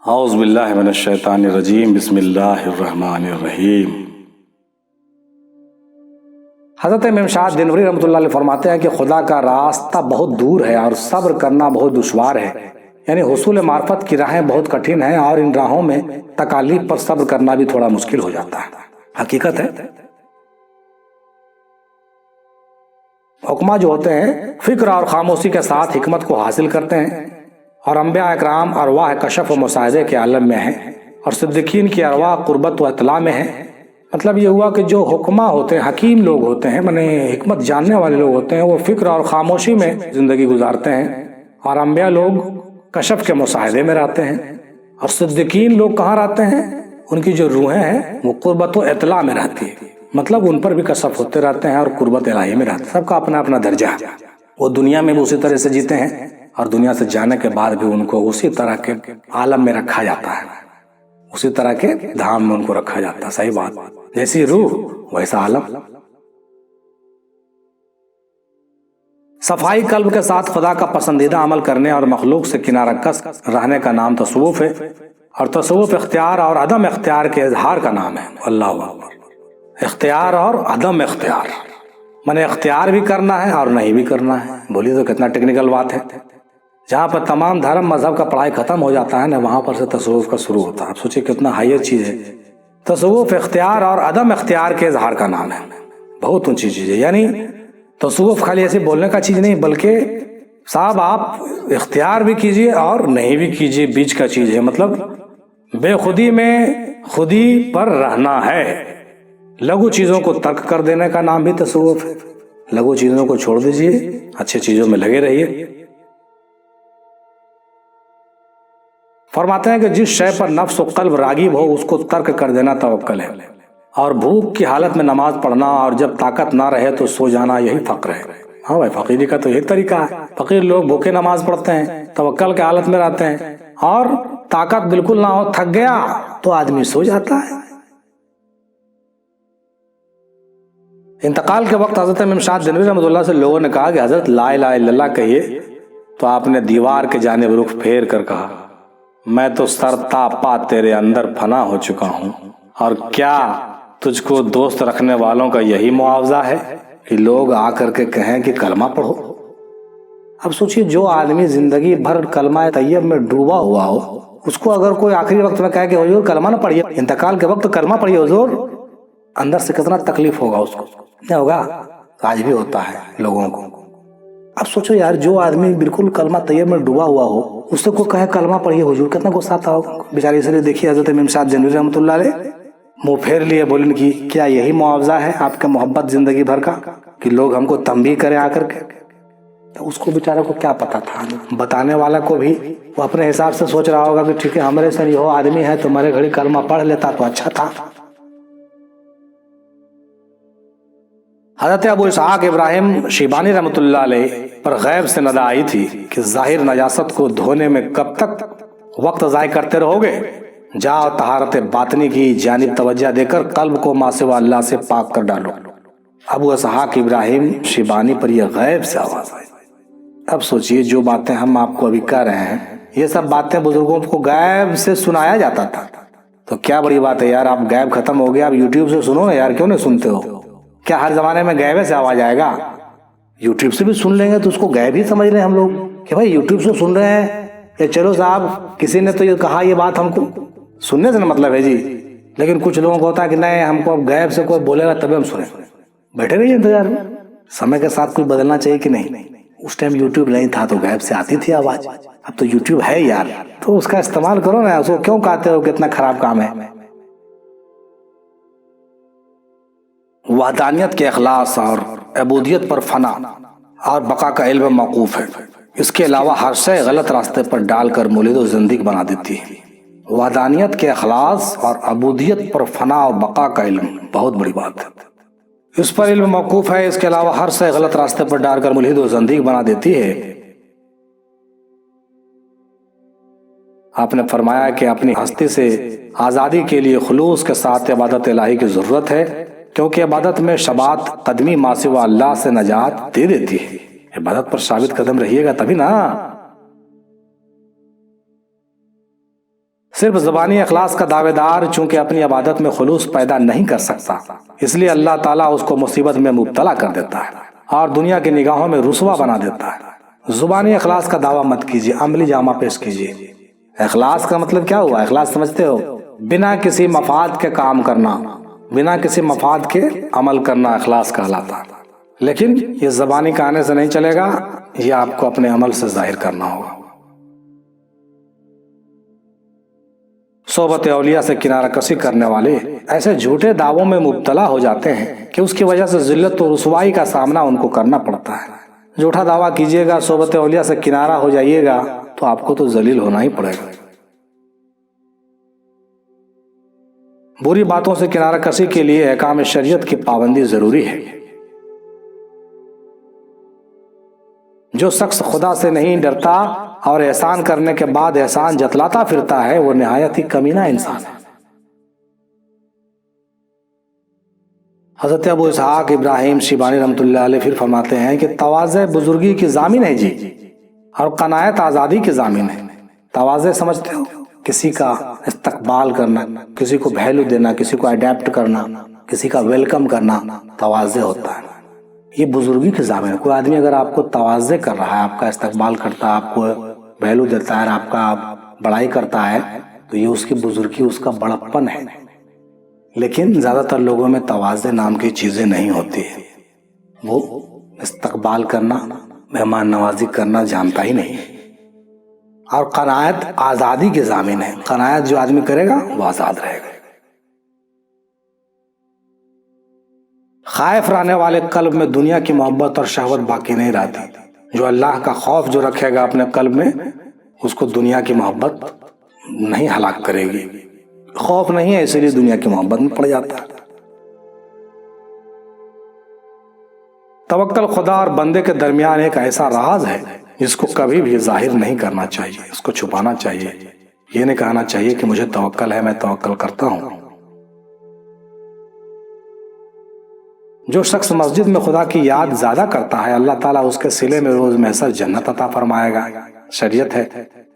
اعوذ باللہ من الشیطان الرجیم بسم اللہ الرحمن الرحیم۔ حضرت امام شاہ دینوری رحمۃ اللہ علیہ فرماتے ہیں کہ خدا کا راستہ بہت دور ہے اور صبر کرنا بہت دشوار ہے، یعنی حصول معرفت کی راہیں بہت کٹھن ہیں اور ان راہوں میں تکالیف پر صبر کرنا بھی تھوڑا مشکل ہو جاتا ہے۔ حقیقت ہے، حکما جو ہوتے ہیں فکر اور خاموشی کے ساتھ حکمت کو حاصل کرتے ہیں، اور انبیاء اکرام ارواح کشف و مشاہدے کے عالم میں ہیں، اور صدیقین کی ارواح قربت و اطلاع میں ہیں۔ مطلب یہ ہوا کہ جو حکما ہوتے ہیں، حکیم لوگ ہوتے ہیں، مانے حکمت جاننے والے لوگ ہوتے ہیں، وہ فکر اور خاموشی میں زندگی گزارتے ہیں، اور انبیاء لوگ کشف کے مشاہدے میں رہتے ہیں، اور صدیقین لوگ کہاں رہتے ہیں؟ ان کی جو روحیں ہیں وہ قربت و اطلاع میں رہتی ہے، مطلب ان پر بھی کشف ہوتے رہتے ہیں اور قربت الہی میں رہتے ہیں۔ سب کا اپنا اپنا درجہ ہے، وہ دنیا میں بھی اسی طرح سے جیتے ہیں اور دنیا سے جانے کے بعد بھی ان کو اسی طرح کے عالم میں رکھا جاتا ہے، اسی طرح کے دھام میں ان کو رکھا جاتا ہے۔ صحیح بات، جیسی روح ویسا عالم۔ صفائی قلب کے ساتھ خدا کا پسندیدہ عمل کرنے اور مخلوق سے کنارہ کش رہنے کا نام تصوف ہے، اور تصوف اختیار اور عدم اختیار کے اظہار کا نام ہے۔ اللہ اکبر، اختیار اور عدم اختیار، مانے اختیار بھی کرنا ہے اور نہیں بھی کرنا ہے۔ بولیے تو کتنا ٹیکنیکل بات ہے۔ جہاں پر تمام دھرم مذہب کا پڑھائی ختم ہو جاتا ہے نا، وہاں پر سے تصوف کا شروع ہوتا ہے۔ آپ سوچیں کتنا ہائیر چیز ہے۔ تصوف اختیار اور عدم اختیار کے اظہار کا نام ہے، بہت اونچی چیز ہے۔ یعنی تصوف خالی ایسے بولنے کا چیز نہیں، بلکہ صاحب آپ اختیار بھی کیجئے اور نہیں بھی کیجئے، بیچ کا چیز ہے۔ مطلب بے خودی میں خودی پر رہنا ہے۔ لگو چیزوں کو ترک کر دینے کا نام بھی تصوف ہے۔ لگو چیزوں کو چھوڑ دیجئے، اچھے چیزوں میں لگے رہیے۔ فرماتے ہیں کہ جس شے پر نفس و قلب راغب ہو اس کو ترک کر دینا توکل ہے، اور بھوک کی حالت میں نماز پڑھنا اور جب طاقت نہ رہے تو سو جانا یہی فقر ہے۔ ہاں بھائی، فقیری کا تو یہی طریقہ ہے۔ فقیر لوگ بھوکے نماز پڑھتے ہیں، توکل کے حالت میں رہتے ہیں، اور طاقت بالکل نہ ہو، تھک گیا تو آدمی سو جاتا ہے۔ انتقال کے وقت حضرت امام شاہ دینوری رحمۃ اللہ سے لوگوں نے کہا کہ حضرت لا الہ الا اللہ کہیے، تو آپ نے دیوار کے جانب رخ پھیر کر کہا، میں تو سر تا پا تیرے اندر فنا ہو چکا ہوں، اور کیا تجھ کو دوست رکھنے والوں کا یہی معاوضہ ہے کہ لوگ آ کر کے کہیں کہ کلمہ پڑھو؟ اب سوچئے، جو آدمی زندگی بھر کلمہ طیب میں ڈوبا ہوا ہو، اس کو اگر کوئی آخری وقت میں کہے کہ حضور کلمہ نہ پڑھیے، انتقال کے وقت کلمہ پڑھیے حضور، اندر سے کتنا تکلیف ہوگا اس کو؟ نہیں ہوگا؟ آج بھی ہوتا ہے لوگوں کو۔ اب سوچو یار، جو آدمی بالکل کلمہ طیب میں ڈوبا ہوا ہو، اس سے کوئی کہے کلمہ پڑھیے حضور، کتنا غصہ آتا ہوگا بیچارے۔ اس لیے دیکھیے حضرت امام شاہ دینوری رحمۃ اللہ علیہ منہ پھیر لیے، بولن کی کیا یہی معاوضہ ہے آپ کے محبت زندگی بھر کا کہ لوگ ہم کو تنبیہ کریں آ کر کے؟ تو اس کو بیچارے کو کیا پتا تھا، بتانے والا کو بھی وہ اپنے حساب سے سوچ رہا ہوگا کہ ٹھیک ہے، ہمارے سے یہ آدمی ہے تو ہمارے گھڑی کلمہ پڑھ لیتا تو اچھا تھا۔ حضرت ابو اسحاق ابراہیم شیبانی رحمۃ اللہ علیہ پر غیب سے ندا آئی تھی کہ ظاہر نجاست کو دھونے میں کب تک وقت ضائع کرتے رہو گے، جاؤ طہارت باطنی کی جانب توجہ دے کر قلب کو ما سوا اللہ سے پاک کر ڈالو۔ ابو اسحاق ابراہیم شیبانی پر یہ غیب سے آواز آئی۔ اب سوچئے، جو باتیں ہم آپ کو ابھی کہہ رہے ہیں، یہ سب باتیں بزرگوں کو غیب سے سنایا جاتا تھا، تو کیا بڑی بات ہے یار، آپ غیب ختم ہو گیا، آپ یوٹیوب سے سنو نا یار، کیوں نہیں سنتے ہو؟ کیا ہر زمانے میں غیبے سے آواز آئے گا؟ یوٹیوب سے بھی سن لیں گے تو اس کو غیب ہی سمجھ لیں ہم لوگ کہ بھائی یوٹیوب سے سن رہے ہیں، یا چلو صاحب کسی نے تو یہ کہا، یہ بات ہم کو سننے سے نہ مطلب ہے جی۔ لیکن کچھ لوگوں کو ہوتا ہے کہ نہیں، ہم کو اب غیب سے کوئی بولے گا تبھی ہم سنیں۔ بیٹھے رہیے انتظار میں، سمے کے ساتھ کچھ بدلنا چاہیے کہ نہیں۔ اس ٹائم یوٹیوب نہیں تھا تو غیب سے آتی تھی آواز، اب تو یوٹیوب ہے یار، تو اس کا استعمال کرو نا، اس کو کیوں کہتے ہو کتنا خراب کام ہے۔ وحدانیت کے اخلاص اور عبودیت پر فنا اور بقا کا علم موقوف ہے، اس کے علاوہ ہر شے غلط راستے پر ڈال کر مولد و زندگی بنا دیتی ہے۔ وحدانیت کے اخلاص اور عبودیت پر فنا اور بقا کا علم بہت بڑی بات ہے، اس پر علم موقوف ہے، اس کے علاوہ ہر شے غلط راستے پر ڈال کر ملحد و زندگی بنا دیتی ہے۔ آپ نے فرمایا کہ اپنی ہستی سے آزادی کے لیے خلوص کے ساتھ عبادت الہی کی ضرورت ہے، کیونکہ عبادت میں شبات قدمی ما سوا اللہ سے نجات دے دیتی ہے۔ عبادت پر ثابت قدم رہیے گا تبھی نا۔ صرف زبانی اخلاص کا دعوے دار چونکہ اپنی عبادت میں خلوص پیدا نہیں کر سکتا، اس لیے اللہ تعالیٰ اس کو مصیبت میں مبتلا کر دیتا ہے اور دنیا کی نگاہوں میں رسوا بنا دیتا ہے۔ زبانی اخلاص کا دعویٰ مت کیجیے، عملی جامہ پیش کیجیے۔ اخلاص کا مطلب کیا ہوا؟ اخلاص سمجھتے ہو؟ بنا کسی مفاد کے کام کرنا، بنا کسی مفاد کے عمل کرنا اخلاص کہلاتا ہے۔ لیکن یہ زبانی کہنے سے نہیں چلے گا، یہ آپ کو اپنے عمل سے ظاہر کرنا ہوگا۔ صحبت اولیاء سے کنارہ کشی کرنے والے ایسے جھوٹے دعووں میں مبتلا ہو جاتے ہیں کہ اس کی وجہ سے ذلت و رسوائی کا سامنا ان کو کرنا پڑتا ہے۔ جھوٹا دعویٰ کیجیے گا، صحبت اولیاء سے کنارہ ہو جائیے گا تو آپ کو تو ذلیل ہونا ہی پڑے گا۔ بری باتوں سے کنارہ کشی کے لیے احکام شریعت کی پابندی ضروری ہے۔ جو شخص خدا سے نہیں ڈرتا اور احسان کرنے کے بعد احسان جتلاتا پھرتا ہے وہ نہایت ہی کمینہ انسان ہے۔ حضرت ابو اسحاق ابراہیم شیبانی رحمۃ اللہ علیہ پھر فرماتے ہیں کہ تواضع بزرگی کی ضامن ہے جی، اور قناعت آزادی کی ضامن ہے۔ تواضع سمجھتے ہو؟ کسی کا استقبال کرنا، کسی کو ویلیو دینا، کسی کو اڈیپٹ کرنا، کسی کا ویلکم کرنا تواضع ہوتا ہے۔ یہ بزرگی کی ضامن ہے۔ کوئی آدمی اگر آپ کو تواضع کر رہا ہے، آپ کا استقبال کرتا ہے، آپ کو ویلیو دیتا ہے، آپ کا بڑائی کرتا ہے، تو یہ اس کی بزرگی، اس کا بڑپن ہے۔ لیکن زیادہ تر لوگوں میں تواضع نام کی چیزیں نہیں ہوتی، وہ استقبال کرنا، مہمان نوازی کرنا جانتا ہی نہیں۔ اور قناعت آزادی کی ضامن ہے۔ قناعت جو آدمی کرے گا وہ آزاد رہے گا۔ خائف رہنے والے قلب میں دنیا کی محبت اور شہوت باقی نہیں رہتی۔ جو اللہ کا خوف جو رکھے گا اپنے قلب میں، اس کو دنیا کی محبت نہیں ہلاک کرے گی۔ خوف نہیں ہے اسی لیے دنیا کی محبت میں پڑ جاتا ہے۔ توکل خدا اور بندے کے درمیان ایک ایسا راز ہے جس کو کبھی بھی ظاہر نہیں کرنا چاہیے، اس کو چھپانا چاہیے۔ یہ نہیں کہنا چاہیے کہ مجھے توکل ہے، میں توکل کرتا ہوں۔ جو شخص مسجد میں خدا کی یاد زیادہ کرتا ہے، اللہ تعالیٰ اس کے صلے میں روز محضر جنت عطا فرمائے گا، شریعت ہے۔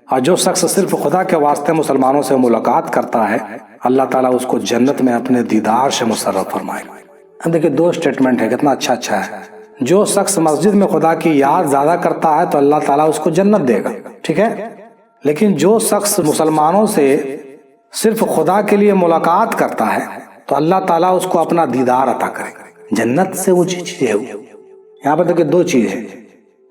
اور جو شخص صرف خدا کے واسطے مسلمانوں سے ملاقات کرتا ہے، اللہ تعالیٰ اس کو جنت میں اپنے دیدار سے مسرت فرمائے گا۔ دیکھیں دو سٹیٹمنٹ ہے، کتنا اچھا ہے۔ جو شخص مسجد میں خدا کی یاد زیادہ کرتا ہے تو اللہ تعالیٰ اس کو جنت دے گا، ٹھیک ہے۔ لیکن جو شخص مسلمانوں سے صرف خدا کے لیے ملاقات کرتا ہے تو اللہ تعالیٰ اس کو اپنا دیدار عطا کرے گا۔ جنت سے وہ چیز ہے، یہاں پر دیکھیں دو چیز ہے۔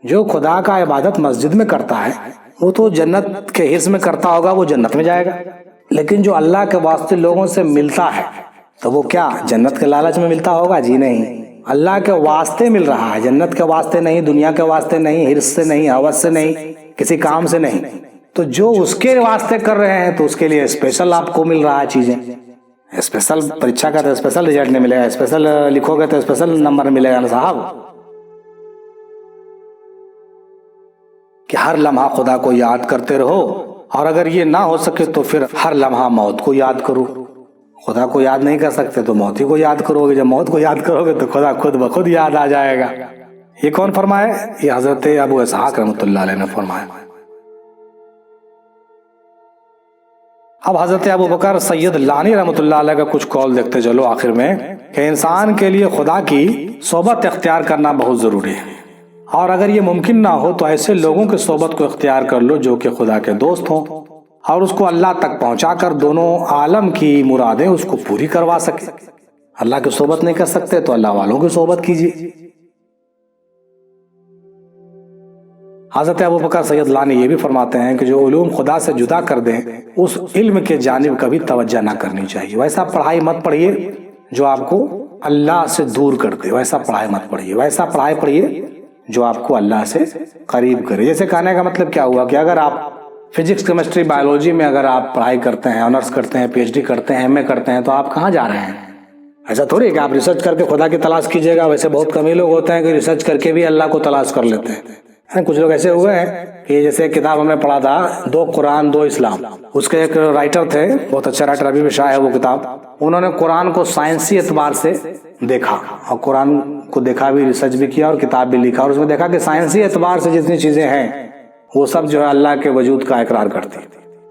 جو خدا کا عبادت مسجد میں کرتا ہے وہ تو جنت کے حص میں کرتا ہوگا، وہ جنت میں جائے گا۔ لیکن جو اللہ کے واسطے لوگوں سے ملتا ہے تو وہ کیا جنت کے لالچ میں ملتا ہوگا؟ جی نہیں، اللہ کے واسطے مل رہا ہے، جنت کے واسطے نہیں، دنیا کے واسطے نہیں، حرص سے نہیں، ہوس سے نہیں، کسی کام سے نہیں۔ تو جو اس کے واسطے کر رہے ہیں تو اس کے لیے اسپیشل آپ کو مل رہا ہے چیزیں۔ اسپیشل پریچھا کا تو اسپیشل رزلٹ نہیں ملے گا، اسپیشل لکھو گے تو اسپیشل نمبر ملے گا نا صاحب۔ کہ ہر لمحہ خدا کو یاد کرتے رہو، اور اگر یہ نہ ہو سکے تو پھر ہر لمحہ موت کو یاد کرو۔ خدا کو یاد نہیں کر سکتے تو موت ہی کو یاد کرو گے، جب موت کو یاد کرو گے تو خدا خود بخود یاد آ جائے گا۔ یہ کون فرمائے؟ یہ حضرت ابو اسحاق رحمۃ اللہ علیہ نے فرمایا۔ اب حضرت ابو بکر سید لانی رحمۃ اللہ علیہ کا کچھ قول دیکھتے چلو آخر میں، کہ انسان کے لیے خدا کی صحبت اختیار کرنا بہت ضروری ہے، اور اگر یہ ممکن نہ ہو تو ایسے لوگوں کی صحبت کو اختیار کر لو جو کہ خدا کے دوست ہوں، اور اس کو اللہ تک پہنچا کر دونوں عالم کی مرادیں اس کو پوری کروا سکے۔ اللہ کی صحبت نہیں کر سکتے تو اللہ والوں کی صحبت کیجیے۔ حضرت ابو بکر سید لانی یہ بھی فرماتے ہیں کہ جو علوم خدا سے جدا کر دیں اس علم کے جانب کبھی توجہ نہ کرنی چاہیے۔ ویسا پڑھائی مت پڑھیے جو آپ کو اللہ سے دور کر دے، ویسا پڑھائی مت پڑھیے، ویسا پڑھائی پڑھیے جو آپ کو اللہ سے قریب کرے۔ جیسے کہنے کا مطلب کیا ہوا کہ اگر آپ فزکس کیمسٹری بایولوجی میں اگر آپ پڑھائی کرتے ہیں، آنرس کرتے ہیں، پی ایچ ڈی کرتے ہیں، ایم اے کرتے ہیں، تو آپ کہاں جا رہے ہیں؟ ایسا تھوڑی کہ آپ ریسرچ کر کے خدا کی تلاش کیجیے گا۔ ویسے بہت کم ہی لوگ ہوتے ہیں کہ ریسرچ کر کے بھی اللہ کو تلاش کر لیتے ہیں۔ کچھ لوگ ایسے ہوئے ہیں کہ جیسے ایک کتاب ہم نے پڑھا تھا، 2 قرآن 2 اسلام، اس کے ایک رائٹر تھے، بہت اچھا رائٹر، ابھی بھی شائع ہے وہ کتاب۔ انہوں نے قرآن کو سائنسی اعتبار سے دیکھا، اور قرآن کو دیکھا بھی، ریسرچ بھی کیا، اور کتاب بھی لکھا، اور اس میں دیکھا کہ سائنسی اعتبار سے جتنی چیزیں ہیں وہ سب جو ہے اللہ کے وجود کا اقرار کرتی۔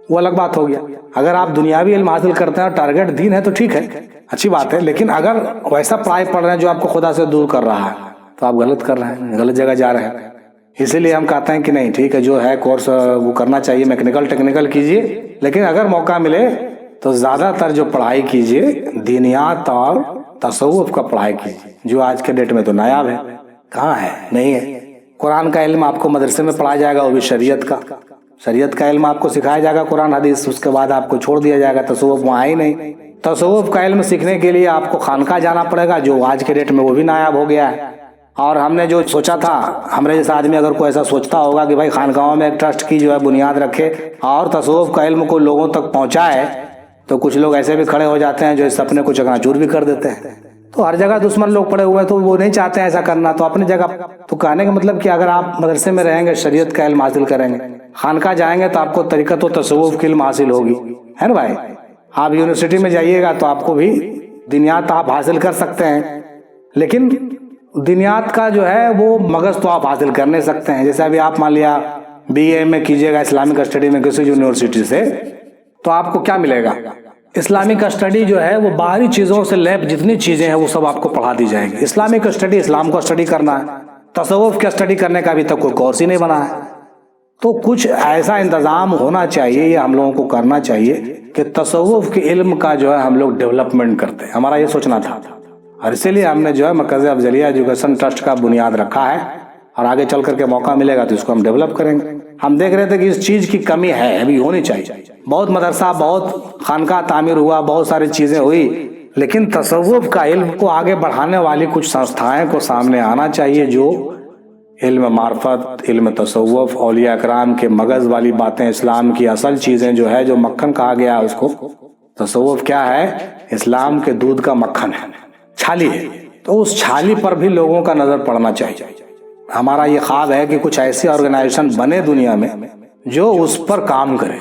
وہ الگ بات ہو گیا. اگر آپ دنیاوی علم حاصل کرتے ہیں اور ٹارگیٹ دین ہے تو ٹھیک ہے، اچھی بات ہے، لیکن اگر ویسا پڑھائی پڑھ رہے ہیں جو آپ کو خدا سے دور کر رہا ہے تو آپ غلط کر رہے ہیں، غلط جگہ جا رہے ہیں. اسی لیے ہم کہتے ہیں کہ نہیں ٹھیک ہے، جو ہے کورس وہ کرنا چاہیے، میکینیکل ٹیکنیکل کیجئے، لیکن اگر موقع ملے تو زیادہ تر جو پڑھائی کیجئے دینیات اور تصوف کا پڑھائی کیجئے، جو آج کے ڈیٹ میں تو نایاب ہے. کہاں ہے؟ نہیں ہے. قرآن کا علم آپ کو مدرسے میں پڑھایا جائے گا، وہ بھی شریعت کا علم آپ کو سکھایا جائے گا، قرآن حدیث، اس کے بعد آپ کو چھوڑ دیا جائے گا، تصوف وہاں ہی نہیں. تصوف کا علم سیکھنے کے لیے آپ کو خانقاہ جانا پڑے گا، جو آج کے ڈیٹ میں وہ بھی نایاب ہو گیا ہے. اور ہم نے جو سوچا تھا، ہمارے جیسا آدمی اگر کوئی ایسا سوچتا ہوگا کہ بھائی خانقاہوں میں ایک ٹرسٹ کی جو ہے بنیاد رکھے اور تصوف کا علم کو لوگوں تک پہنچائے، تو کچھ لوگ ایسے بھی کھڑے ہو جاتے ہیں جو اس سپنے کو چکنا چور بھی کر دیتے ہیں. تو ہر جگہ دشمن لوگ پڑے ہوئے ہیں تو وہ نہیں چاہتے ہیں ایسا کرنا، تو اپنی جگہ. تو کہنے کا مطلب کہ اگر آپ مدرسے میں رہیں گے، شریعت کا علم حاصل کریں گے، خانقاہ جائیں گے تو آپ کو طریقت و تصوف کی علم حاصل ہوگی، ہے نا بھائی. آپ یونیورسٹی میں جائیے گا تو آپ کو بھی دنیات آپ حاصل کر سکتے ہیں، لیکن دنیات کا جو ہے وہ مغز تو آپ حاصل کر نہیں سکتے ہیں. جیسے ابھی آپ مان لیا BA میں کیجیے گا اسلامک اسٹڈی میں کسی یونیورسٹی سے، تو آپ کو کیا ملے گا؟ اسلامک اسٹڈی جو ہے وہ باہری چیزوں سے لیپ جتنی چیزیں ہیں وہ سب آپ کو پڑھا دی جائیں گی. اسلامک اسٹڈی اسلام کو اسٹڈی کرنا ہے، تصوف کی اسٹڈی کرنے کا ابھی تک کوئی کورس ہی نہیں بنا ہے. تو کچھ ایسا انتظام ہونا چاہیے، یہ ہم لوگوں کو کرنا چاہیے کہ تصوف کے علم کا جو ہے ہم لوگ ڈیولپمنٹ کرتے ہیں. ہمارا یہ سوچنا تھا، اور اسی لیے ہم نے جو ہے مرکز افضلیہ ایجوکیشن ٹرسٹ کا بنیاد رکھا ہے، اور آگے چل کر کے موقع ملے گا تو اس کو ہم ڈیولپ کریں گے. ہم دیکھ رہے تھے کہ اس چیز کی کمی ہے، ابھی ہونی چاہیے. بہت مدرسہ، بہت خانقاہ تعمیر ہوا، بہت ساری چیزیں ہوئی، لیکن تصوف کا علم کو آگے بڑھانے والی کچھ سنستھائیں کو سامنے آنا چاہیے، جو علم معرفت، علم تصوف، اولیاء اکرام کے مغز والی باتیں، اسلام کی اصل چیزیں جو ہے، جو مکھن کہا گیا اس کو. تصوف کیا ہے؟ اسلام کے دودھ کا مکھن ہے، چھالی ہے. تو اس چھالی پر بھی لوگوں کا نظر پڑنا چاہیے. ہمارا یہ خواب ہے کہ کچھ ایسی آرگنائزیشن بنے دنیا میں جو اس پر کام کرے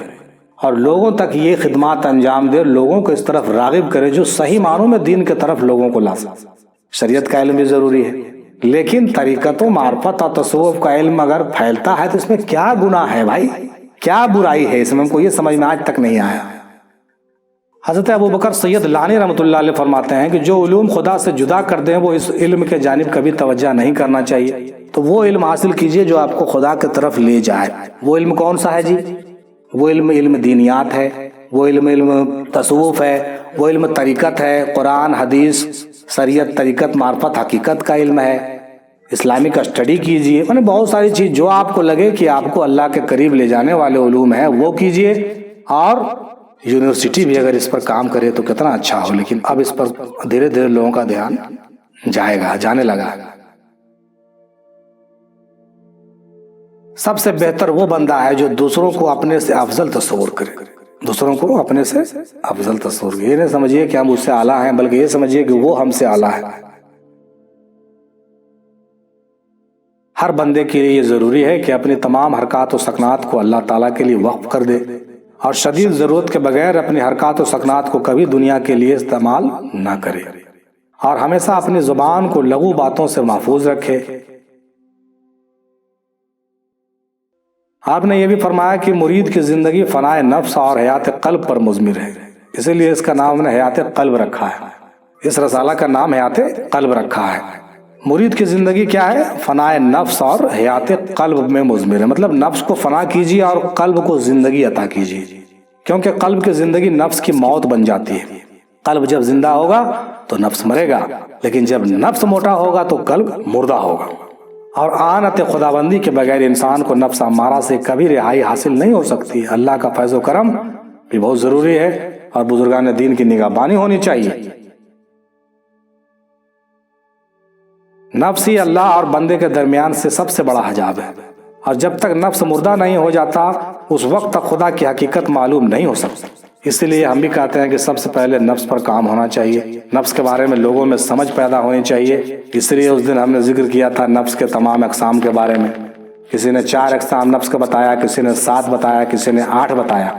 اور لوگوں تک یہ خدمات انجام دے، لوگوں کو اس طرف راغب کرے، جو صحیح معنوں میں دین کی طرف لوگوں کو لا سکے. شریعت کا علم بھی ضروری ہے، لیکن طریقت و معرفت اور تصوف کا علم اگر پھیلتا ہے تو اس میں کیا گناہ ہے بھائی؟ کیا برائی ہے اس میں؟ ہم کو یہ سمجھ میں آج تک نہیں آیا. حضرت ابوبکر سید لانی رحمۃ اللہ علیہ فرماتے ہیں کہ جو علوم خدا سے جدا کر دیں وہ اس علم کے جانب کبھی توجہ نہیں کرنا چاہیے. تو وہ علم حاصل کیجئے جو آپ کو خدا کی طرف لے جائے. وہ علم کون سا ہے جی؟ وہ علم دینیات ہے، وہ علم تصوف ہے، وہ علم طریقت ہے، قرآن حدیث شریعت طریقت معرفت حقیقت کا علم ہے. اسلامک اسٹڈی کیجئے، یعنی بہت ساری چیز جو آپ کو لگے کہ آپ کو اللہ کے قریب لے جانے والے علوم ہیں وہ کیجئے. اور یونیورسٹی بھی اگر اس پر کام کرے تو کتنا اچھا ہو، لیکن اب اس پر دھیرے دھیرے لوگوں کا دھیان جانے لگا. سب سے بہتر وہ بندہ ہے جو دوسروں کو اپنے سے افضل تصور کرے، دوسروں کو اپنے سے افضل تصور کرے. یہ نہیں سمجھیے کہ ہم اس سے اعلیٰ ہیں، بلکہ یہ سمجھیے کہ وہ ہم سے اعلیٰ ہے. ہر بندے کے لیے یہ ضروری ہے کہ اپنی تمام حرکات و سکنات کو اللہ تعالیٰ کے لیے وقف کر دے، اور شدید ضرورت کے بغیر اپنی حرکات و سکنات کو کبھی دنیا کے لیے استعمال نہ کرے، اور ہمیشہ اپنی زبان کو لغو باتوں سے محفوظ رکھے. آپ نے یہ بھی فرمایا کہ مرید کی زندگی فنائے نفس اور حیات قلب پر مضمر ہے، اسی لیے اس کا نام نے حیات قلب رکھا ہے. اس رسالہ کا نام حیات قلب رکھا ہے. مرید کی زندگی کیا ہے؟ فنائے نفس اور حیات قلب میں مضمر ہے. مطلب نفس کو فنا کیجیے اور قلب کو زندگی عطا کیجیے، کیونکہ قلب کی زندگی نفس کی موت بن جاتی ہے. قلب جب زندہ ہوگا تو نفس مرے گا، لیکن جب نفس موٹا ہوگا تو قلب مردہ ہوگا. اور آنت خداوندی کے بغیر انسان کو نفس امارہ سے کبھی رہائی حاصل نہیں ہو سکتی. اللہ کا فیض و کرم بھی بہت ضروری ہے، اور بزرگان دین کی نگہبانی ہونی چاہیے. نفس ہی اللہ اور بندے کے درمیان سے سب سے بڑا حجاب ہے، اور جب تک نفس مردہ نہیں ہو جاتا اس وقت تک خدا کی حقیقت معلوم نہیں ہو سکتی. اس لیے ہم بھی کہتے ہیں کہ سب سے پہلے نفس پر کام ہونا چاہیے، نفس کے بارے میں لوگوں میں سمجھ پیدا ہونی چاہیے. اس لیے اس دن ہم نے ذکر کیا تھا نفس کے تمام اقسام کے بارے میں. کسی نے 4 اقسام نفس کا بتایا، کسی نے 7 بتایا، کسی نے 8 بتایا.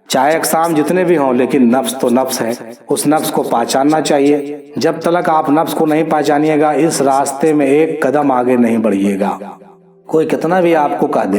چاہے اقسام جتنے بھی ہوں، لیکن نفس تو نفس ہے. اس نفس کو پہچاننا چاہیے. جب تک آپ نفس کو نہیں پہچانیے گا اس راستے میں ایک قدم آگے نہیں بڑھیے گا. کوئی کتنا بھی آپ کو کہہ دے